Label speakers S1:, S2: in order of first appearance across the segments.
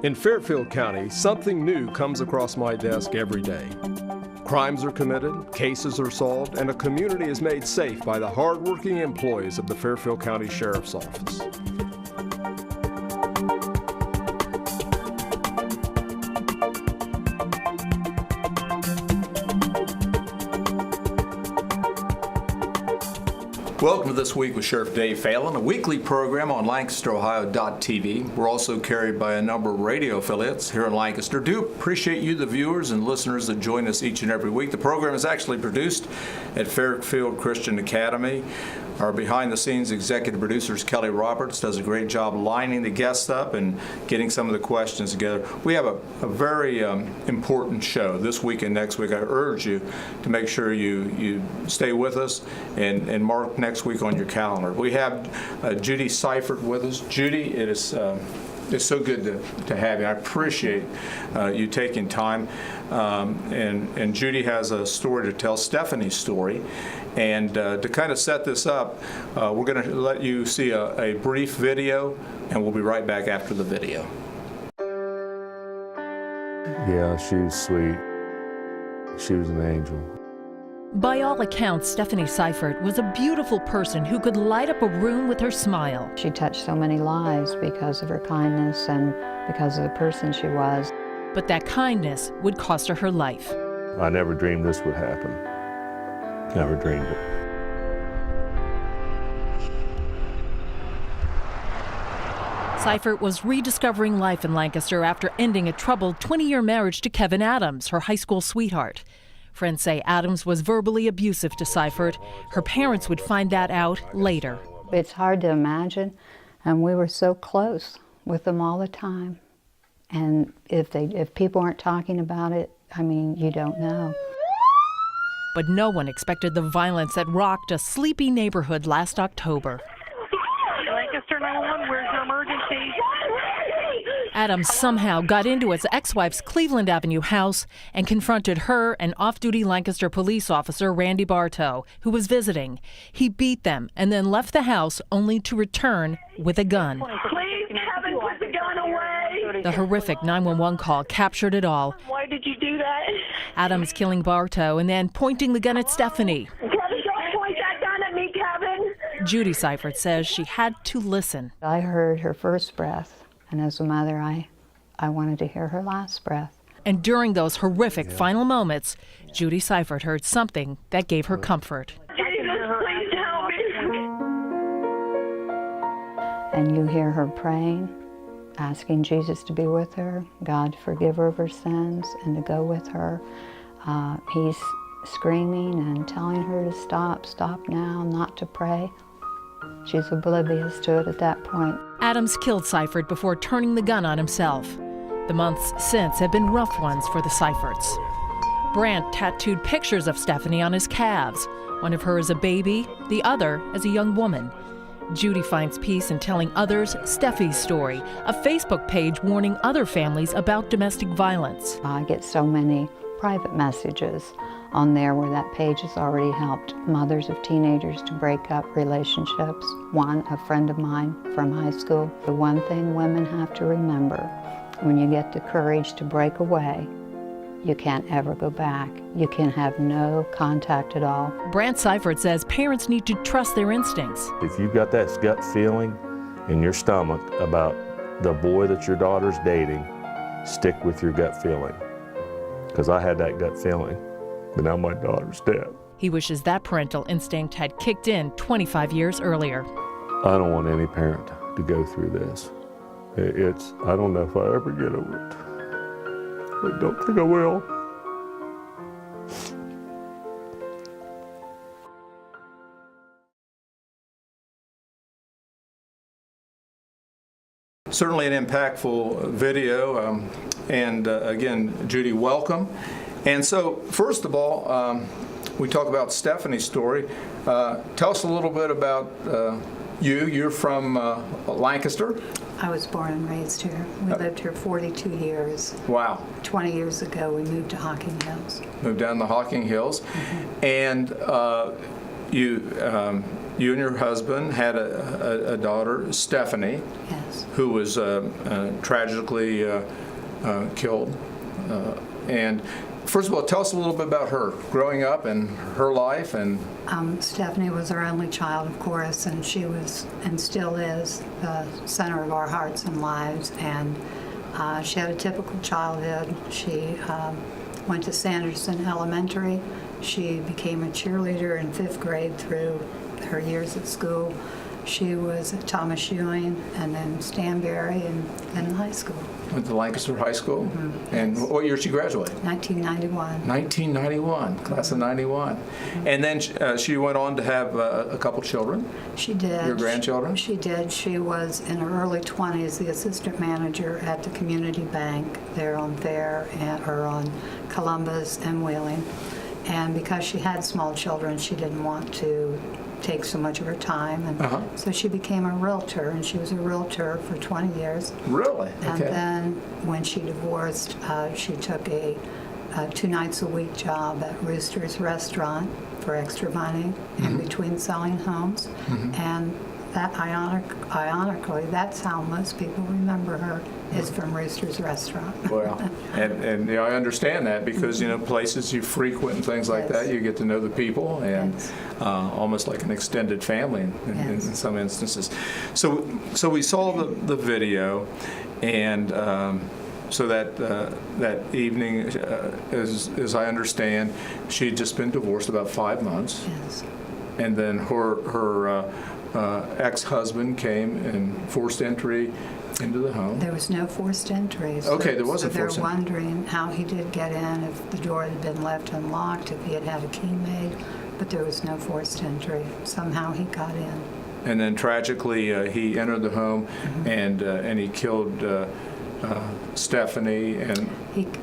S1: In Fairfield County, something new comes across my desk every day. Crimes are committed, cases are solved, and a community is made safe by the hardworking employees of the Fairfield County Sheriff's Office.
S2: Welcome to This Week with Sheriff Dave Phelan, a weekly program on LancasterOhio.tv. We're also carried by a number of radio affiliates here in Lancaster. Do appreciate you, the viewers and listeners that join us each and every week. The program is actually produced at Fairfield Christian Academy. Our behind-the-scenes executive producer, Kelly Roberts, does a great job lining the guests up and getting some of the questions together. We have a very important show this week and next week. I urge you to make sure you stay with us and mark next week on your calendar. We have Judy Seifert with us. Judy, it's so good to have you. I appreciate you taking time. And Judy has a story to tell, Stephanie's story. And to kind of set this up, we're going to let you see a brief video, and we'll be right back after the video.
S3: Yeah, she was sweet. She was an angel.
S4: By all accounts, Stephanie Seifert was a beautiful person who could light up a room with her smile.
S5: She touched so many lives because of her kindness and because of the person she was.
S4: But that kindness would cost her life.
S3: I never dreamed this would happen. Never dreamed it.
S4: Seifert was rediscovering life in Lancaster after ending a troubled 20-year marriage to Kevin Adams, her high school sweetheart. Friends say Adams was verbally abusive to Seifert. Her parents would find that out later.
S5: It's hard to imagine, and we were so close with them all the time. And if people aren't talking about it, I mean, you don't know.
S4: But no one expected the violence that rocked a sleepy neighborhood last October.
S6: Lancaster 911, where's your emergency?
S4: Adams somehow got into his ex-wife's Cleveland Avenue house and confronted her and off-duty Lancaster police officer Randy Bartow, who was visiting. He beat them and then left the house only to return with a gun.
S6: Please, Kevin, put the gun away.
S4: The horrific 911 call captured it all.
S6: Why did you do that?
S4: Adams killing Bartow and then pointing the gun at Stephanie.
S6: Kevin, don't point that gun at me, Kevin.
S4: Judy Seifert says she had to listen.
S5: I heard her first breath, and as a mother, I wanted to hear her last breath.
S4: And during those horrific final moments, Judy Seifert heard something that gave her comfort.
S6: Jesus, please help me.
S5: And you hear her praying, asking Jesus to be with her, God to forgive her of her sins, and to go with her. He's screaming and telling her to stop now, not to pray. She's oblivious to it at that point.
S4: Adams killed Seifert before turning the gun on himself. The months since have been rough ones for the Seiferts. Brandt tattooed pictures of Stephanie on his calves, one of her as a baby, the other as a young woman. Judy finds peace in telling others Steffi's story, a Facebook page warning other families about domestic violence.
S5: I get so many private messages on there where that page has already helped mothers of teenagers to break up relationships. One, a friend of mine from high school. The one thing women have to remember, when you get the courage to break away, you can't ever go back. You can have no contact at all.
S4: Brandt Seifert says parents need to trust their instincts.
S3: If you've got that gut feeling in your stomach about the boy that your daughter's dating, stick with your gut feeling. Because I had that gut feeling, but now my daughter's dead.
S4: He wishes that parental instinct had kicked in 25 years earlier.
S3: I don't want any parent to go through this. I don't know if I ever get over it. I don't think I will.
S2: Certainly an impactful video, and again, Judy, welcome. And so, first of all, we talk about Stephanie's story. Tell us a little bit about you. You're from Lancaster?
S7: I was born and raised here. We lived here 42 years.
S2: Wow.
S7: 20 years ago, we moved to Hocking Hills.
S2: Moved down to Hocking Hills. Mm-hmm. And you and your husband had a daughter, Stephanie,
S5: Yes.
S2: who was tragically killed. And first of all, tell us a little bit about her growing up and her life. And
S5: Stephanie was our only child, of course, and she was and still is the center of our hearts and lives. And she had a typical childhood. She went to Sanderson Elementary. She became a cheerleader in 5th grade through her years at school. She was at Thomas Ewing and then Stanberry and then high school.
S2: went to Lancaster High School.
S5: Mm-hmm.
S2: And what year did she graduate?
S5: 1991.
S2: 1991, class of 91. And then she went on to have a couple children.
S5: She did.
S2: Your grandchildren?
S5: She did. She was in her early 20s the assistant manager at the community bank there on Fair or on Columbus and Wheeling. And because she had small children, she didn't want to take so much of her time. And so she became a realtor, and she was a realtor for 20 years.
S2: Really?
S5: And
S2: Okay.
S5: then when she divorced, she took a 2 nights a week job at Rooster's Restaurant for extra money in between selling homes. And that ironically, that's how most people remember her, is from Rooster's Restaurant.
S2: Well, and I understand that because, places you frequent and things like that, you get to know the people and almost like an extended family in some instances. So we saw the video, and so that evening, as I understand, she had just been divorced about 5 months.
S5: Yes.
S2: And then her ex-husband came and forced entry into the home.
S5: There was no forced entry.
S2: Okay, there wasn't forced
S5: So they're
S2: entry.
S5: wondering how he did get in, if the door had been left unlocked, if he had had a key made, but there was no forced entry. Somehow he got in.
S2: And then tragically, he entered the home and he killed Stephanie. And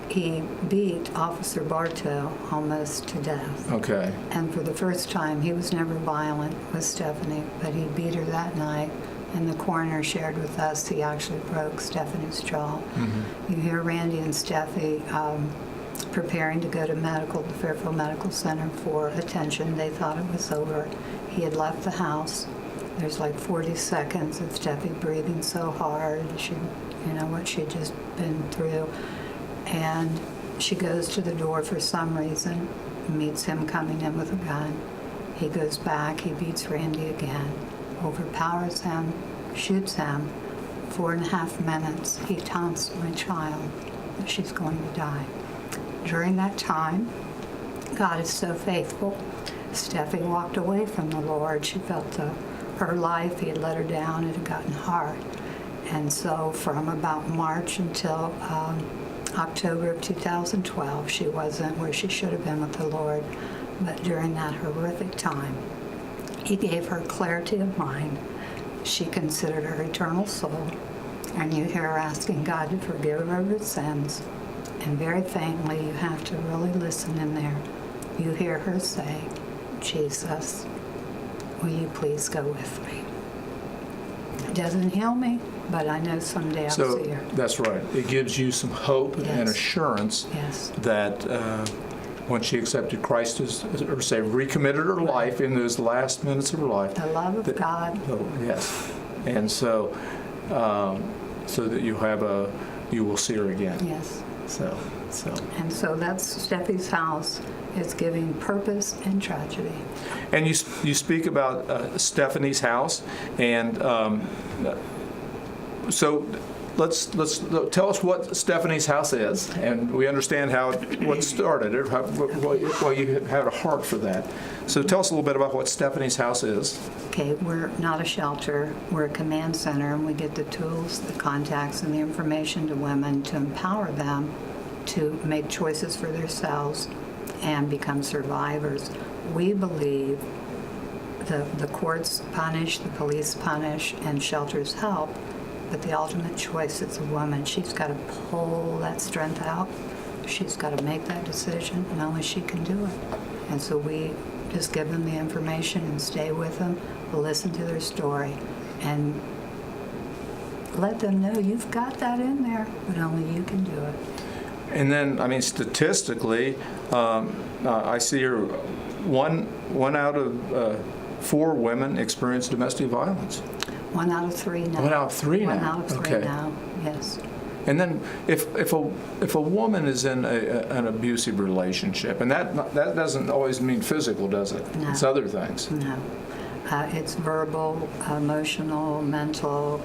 S5: He beat Officer Bartow almost to death.
S2: okay,
S5: And for the first time, he was never violent with Stephanie, but he beat her that night. And the coroner shared with us he actually broke Stephanie's jaw. You hear Randy and Steffi preparing to go to the Fairfield Medical Center for attention. They thought it was over. He had left the house. There's like 40 seconds of Steffi breathing so hard. She, what she'd just been through. And she goes to the door for some reason, meets him coming in with a gun. He goes back, he beats Randy again, overpowers him, shoots him. 4.5 minutes, he taunts my child that she's going to die. During that time, God is so faithful. Steffi walked away from the Lord. She felt her life, he had let her down, it had gotten hard. And so from about March until October of 2012, she wasn't where she should have been with the Lord. But during that horrific time, he gave her clarity of mind. She considered her eternal soul. And you hear her asking God to forgive her of her sins. And very faintly, you have to really listen in there. You hear her say, Jesus, will you please go with me? It doesn't heal me, but I know someday I'll see her.
S2: That's right. It gives you some hope and assurance that when she accepted Christ as or say recommitted her life in those last minutes of her life.
S5: The love of God.
S2: Yes. And so that you will see her again.
S5: Yes.
S2: So.
S5: And so that's Steffi's house. It's giving purpose in tragedy.
S2: And you speak about Stephanie's house, and so let's tell us what Stephanie's house is, and we understand what started it, why you had a heart for that. So tell us a little bit about what Stephanie's house is.
S5: Okay, we're not a shelter. We're a command center, and we get the tools, the contacts, and the information to women to empower them to make choices for themselves and become survivors. We believe the courts punish, the police punish, and shelters help, but the ultimate choice is a woman. She's got to pull that strength out. She's got to make that decision, and only she can do it. And so we just give them the information and stay with them, listen to their story, and let them know you've got that in there, but only you can do it.
S2: And then, statistically, I see her one out of 4 women experience domestic violence.
S7: 1 out of 3 now.
S2: 1 out of 3 now?
S7: 1 out of 3
S2: Okay.
S7: now, yes.
S2: And then if a woman is in an abusive relationship, and that doesn't always mean physical, does it?
S7: No.
S2: It's other things.
S7: No. It's verbal, emotional, mental,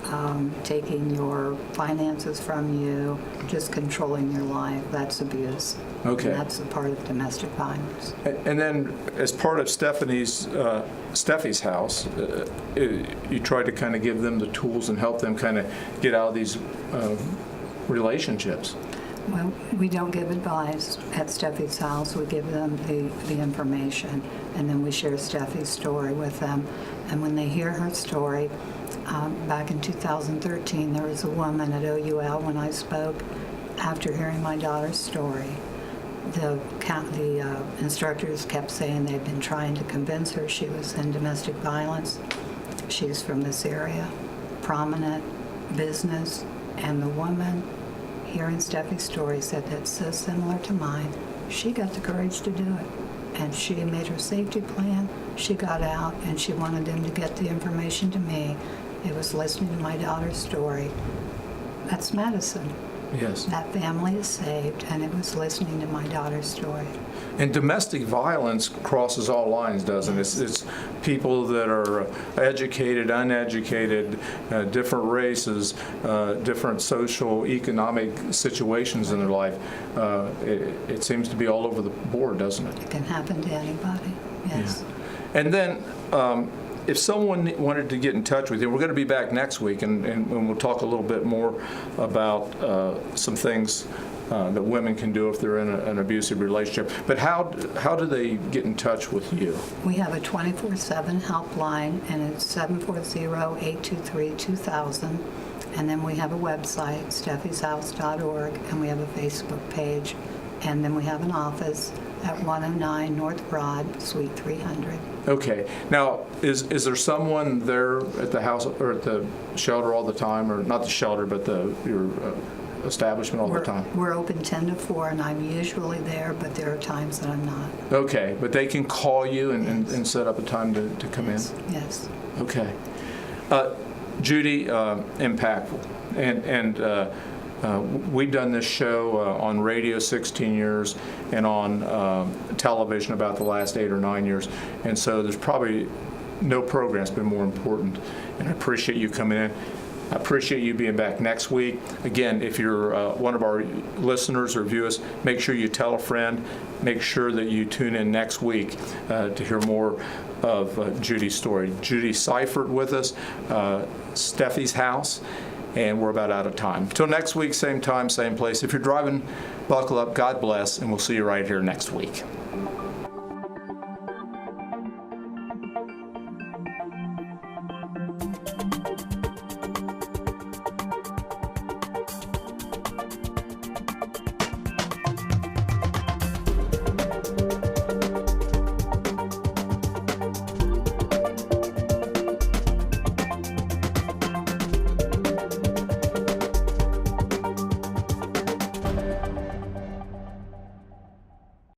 S7: taking your finances from you, just controlling your life. That's abuse.
S2: Okay.
S7: And that's a part of domestic violence.
S2: And then as part of Steffi's house, you try to kind of give them the tools and help them kind of get out of these relationships.
S7: Well, we don't give advice at Steffi's house. We give them the information, and then we share Steffi's story with them. And when they hear her story, back in 2013, there was a woman at OUL when I spoke. After hearing my daughter's story, the instructors kept saying they'd been trying to convince her she was in domestic violence. She's from this area, prominent business, and the woman, hearing Steffi's story, said that's so similar to mine. She got the courage to do it, and she made her safety plan. She got out, and she wanted them to get the information to me. It was listening to my daughter's story. That's medicine.
S2: Yes.
S7: That family is saved, and it was listening to my daughter's story.
S2: And domestic violence crosses all lines, doesn't it? It's people that are educated, uneducated, different races, different social, economic situations in their life. It seems to be all over the board, doesn't it?
S7: It can happen to anybody, yes.
S2: Yeah. And then if someone wanted to get in touch with you, we're going to be back next week, and we'll talk a little bit more about some things that women can do if they're in an abusive relationship. But how do they get in touch with you?
S7: We have a 24/7 helpline, and it's 740-823-2000. And then we have a website, steffishouse.org, and we have a Facebook page. And then we have an office at 109 North Broad, Suite 300.
S2: Okay. Now, is there someone there at the house or at the shelter all the time, or not the shelter, but your establishment all the time?
S7: We're open 10 to 4, and I'm usually there, but there are times that I'm not.
S2: Okay, but they can call you and set up a time to come in?
S7: Yes.
S2: Okay. Judy, impactful. And we've done this show on radio 16 years and on television about the last 8 or 9 years. And so there's probably no program's been more important. And I appreciate you coming in. I appreciate you being back next week. Again, if you're one of our listeners or viewers, make sure you tell a friend. Make sure that you tune in next week to hear more of Judy's story. Judy Seifert with us, Steffi's house, and we're about out of time. Until next week, same time, same place. If you're driving, buckle up. God bless, and we'll see you right here next week.